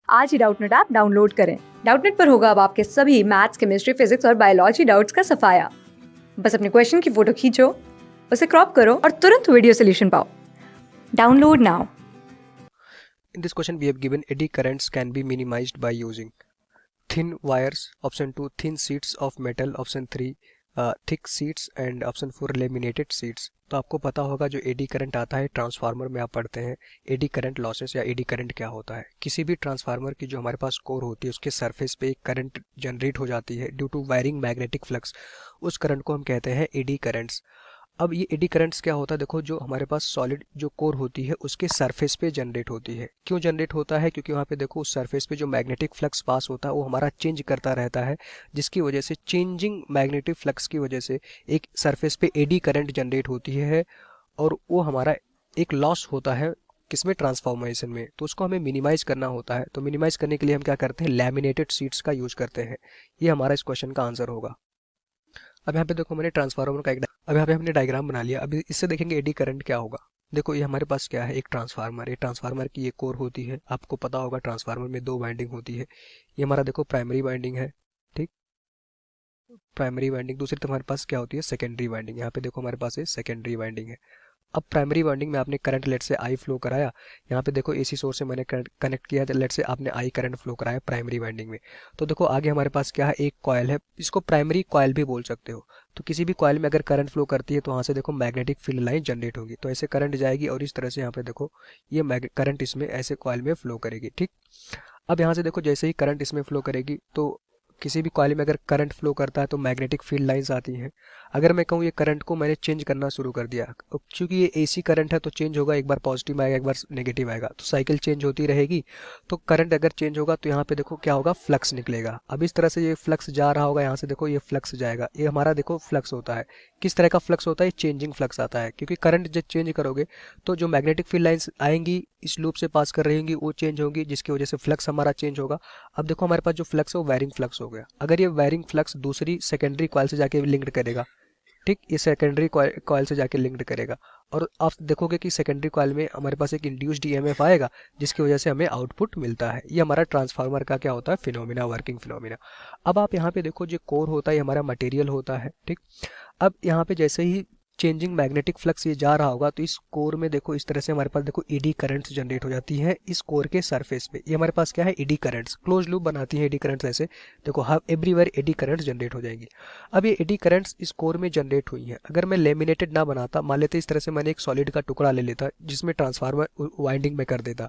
आज ही Doubtnut app download करें। Doubtnut पर होगा अब आपके सभी मैथ्स, केमिस्ट्री, फिजिक्स और बायोलॉजी डाउट्स का सफाया। बस अपने क्वेश्चन की फोटो खींचो, उसे क्रॉप करो और तुरंत वीडियो सोल्यूशन पाओ। Download now. In this question, we have given eddy currents can be minimized by using thin wires, option 2 thin sheets of metal, option 3 thick sheets and option 4 laminated sheets। तो आपको पता होगा जो eddy current आता है transformer में आप पढ़ते हैं एडी करंट लॉसेस या एडी करंट क्या होता है। किसी भी ट्रांसफार्मर की जो हमारे पास कोर होती है उसके सरफेस पे एक करंट जनरेट हो जाती है due to wiring magnetic flux, उस करंट को हम कहते हैं एडी करंट्स। अब ये एडी करंट्स क्या होता है, देखो जो हमारे पास सॉलिड जो कोर होती है उसके सरफेस पे जनरेट होती है। क्यों जनरेट होता है? क्योंकि वहाँ पे देखो उस सरफेस पे जो मैग्नेटिक फ्लक्स पास होता है वो हमारा चेंज करता रहता है, जिसकी वजह से चेंजिंग मैग्नेटिक फ्लक्स की वजह से एक सरफेस पे एडी करंट जनरेट होती है और वो हमारा एक लॉस होता है किसमें, ट्रांसफॉर्मेशन में। तो उसको हमें मिनिमाइज करना होता है। तो मिनिमाइज करने के लिए हम क्या करते हैं, लैमिनेटेड शीट्स का यूज करते हैं। ये हमारा इस क्वेश्चन का आंसर होगा। अब यहाँ पे देखो मैंने ट्रांसफार्मर का अब यहाँ पे हमने डायग्राम बना लिया। अभी इससे देखेंगे एडी करंट क्या होगा। देखो ये हमारे पास क्या है, एक ट्रांसफार्मर है। ट्रांसफार्मर की ये कोर होती है, आपको पता होगा ट्रांसफार्मर में दो वाइंडिंग होती है। ये हमारा देखो प्राइमरी वाइंडिंग है, ठीक, प्राइमरी वाइंडिंग। दूसरी तरफ हमारे पास क्या होती है, सेकेंडरी वाइंडिंग। यहाँ पे देखो हमारे पास ये सेकेंडरी वाइंडिंग है। अब प्राइमरी वाइंडिंग में आपने करंट लेट से आई फ्लो कराया, यहाँ पे देखो एसी सोर्स से मैंने कनेक्ट किया, लेट से आपने आई करंट फ्लो कराया प्राइमरी वाइंडिंग में। तो देखो आगे हमारे पास क्या है, एक कॉयल है, इसको प्राइमरी कॉयल भी बोल सकते हो। तो किसी भी कॉयल में अगर करंट फ्लो करती है तो वहाँ से देखो मैग्नेटिक फील्ड लाइन जनरेट होगी। तो ऐसे करंट जाएगी और इस तरह से यहाँ पे देखो ये करंट इसमें ऐसे कॉयल में फ्लो करेगी, ठीक। अब यहाँ से देखो जैसे ही करंट इसमें फ्लो करेगी तो किसी भी कॉइल में अगर करंट फ्लो करता है तो मैग्नेटिक फील्ड लाइंस आती हैं। अगर मैं कहूँ ये करंट को मैंने चेंज करना शुरू कर दिया, अब चूंकि ये एसी करंट है तो चेंज होगा, एक बार पॉजिटिव आएगा एक बार नेगेटिव आएगा, तो साइकिल चेंज होती रहेगी। तो करंट अगर चेंज होगा तो यहाँ पे देखो क्या होगा, फ्लक्स निकलेगा। अब इस तरह से ये फ्लक्स जा रहा होगा, यहाँ से देखो ये फ्लक्स जाएगा, ये हमारा देखो फ्लक्स होता है। किस तरह का फ्लक्स होता है, चेंजिंग फ्लक्स आता है, क्योंकि करंट जब चेंज करोगे तो जो मैग्नेटिक फील्ड लाइंस आएंगी इस लूप से पास कर रही होंगी वो चेंज होंगी, जिसकी वजह से फ्लक्स हमारा चेंज होगा। अब देखो हमारे पास जो फ्लक्स है वो वायरिंग फ्लक्स हो गया। अगर ये वायरिंग फ्लक्स दूसरी सेकेंडरी कॉइल से जाके लिंक्ड करेगा, ठीक, ये सेकेंडरी कॉइल से जाके लिंक्ड करेगा और आप देखोगे कि सेकेंडरी कॉइल में हमारे पास एक इंड्यूस्ड ईएमएफ आएगा जिसकी वजह से हमें आउटपुट मिलता है। ये हमारा ट्रांसफार्मर का क्या होता है, फिनोमिना, वर्किंग फिनोमिना। अब आप यहाँ पे देखो जो कोर होता है ये हमारा मटेरियल होता है, ठीक। अब यहाँ पे जैसे ही चेंजिंग मैग्नेटिक फ्लक्स ये जा रहा होगा तो इस कोर में देखो इस तरह से हमारे पास देखो एडी करंट्स जनरेट हो जाती हैं इस कोर के सरफेस पे। ये हमारे पास क्या है, एडी करंट्स, क्लोज लूप बनाती हैं एडी करंट्स। ऐसे देखो हर एवरीवेयर एडी करंट्स जनरेट हो जाएंगी। अब ये एडी करंट्स इस कोर में जनरेट हुई हैं। अगर मैं लेमिनेटेड ना बनाता, मान लेते इस तरह से मैंने एक सॉलिड का टुकड़ा ले लेता जिसमें ट्रांसफार्मर वाइंडिंग में कर देता,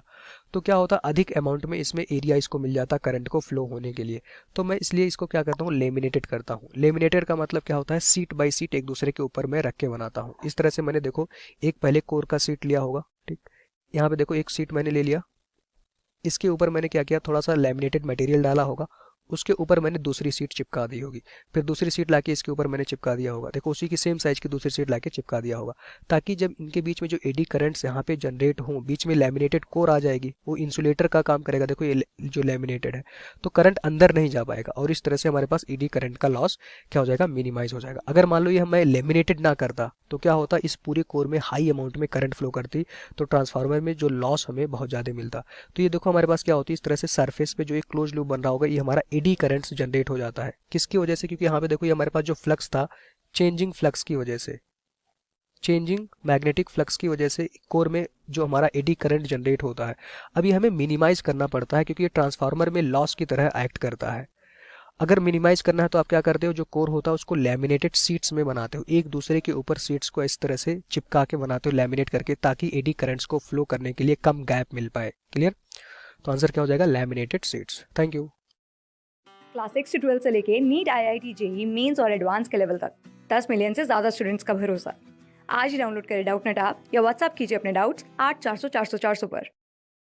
तो क्या होता, अधिक अमाउंट में इसमें एरिया इसको मिल जाता करंट को फ्लो होने के लिए। तो मैं इसलिए इसको क्या करता हूँ, लेमिनेटेड करता हूँ। लेमिनेटेड का मतलब क्या होता है, सीट बाई सीट एक दूसरे के ऊपर मैं रख के बनाता हूँ। इस तरह से मैंने देखो एक पहले कोर का सीट लिया होगा, ठीक, यहाँ पे देखो एक सीट मैंने ले लिया, इसके ऊपर मैंने क्या किया, थोड़ा सा लैमिनेटेड मटेरियल डाला होगा, उसके ऊपर मैंने दूसरी सीट चिपका दी होगी, फिर दूसरी सीट लाके इसके ऊपर मैंने चिपका दिया होगा, देखो उसी की सेम साइज की दूसरी सीट लाके चिपका दिया होगा, ताकि जब इनके बीच में जो एडी करंट्स यहाँ पे जनरेट हों, बीच में लैमिनेटेड कोर आ जाएगी, वो इंसुलेटर का काम करेगा। देखो ये जो लैमिनेटेड है तो करंट अंदर नहीं जा पाएगा और इस तरह से हमारे पास एडी करंट का लॉस क्या हो जाएगा, मिनिमाइज हो जाएगा। अगर मान लो ये मैं लेमिनेटेड ना करता तो क्या होता, इस पूरे कोर में हाई अमाउंट में करंट फ्लो करती तो ट्रांसफार्मर में जो लॉस हमें बहुत ज़्यादा मिलता। तो ये देखो हमारे पास क्या होती है, इस तरह से सरफेस पे जो एक क्लोज लूप बन रहा होगा ये हमारा एडी करंट्स जनरेट हो जाता है। किसकी वजह से, क्योंकि यहाँ पे देखो ये हमारे पास जो फ्लक्स था, चेंजिंग फ्लक्स की वजह से, चेंजिंग मैग्नेटिक फ्लक्स की वजह से कोर में जो हमारा एडी करंट जनरेट होता है। अभी हमें मिनिमाइज करना पड़ता है क्योंकि ये ट्रांसफार्मर में लॉस की तरह एक्ट करता है। अगर मिनिमाइज करना है तो आप क्या करते हो, जो कोर होता है उसको लैमिनेटेड सीट्स में बनाते हो, एक दूसरे के ऊपर सीट्स को इस तरह से चिपका के बनाते हो लैमिनेट करके, ताकि एडी करंट्स को फ्लो करने के लिए कम गैप मिल पाए। क्लियर? तो आंसर क्या हो जाएगा, laminated seats. Thank you. Class 6 से 12 से लेके नीट, IIT, जेई मेंस और एडवांस के लेवल तक 10 मिलियन से ज्यादा स्टूडेंट्स का भरोसा। आज ही डाउनलोड करें डाउटनेट ऐप या व्हाट्सएप कीजिए अपने डाउट्स 8400 400 400 पर।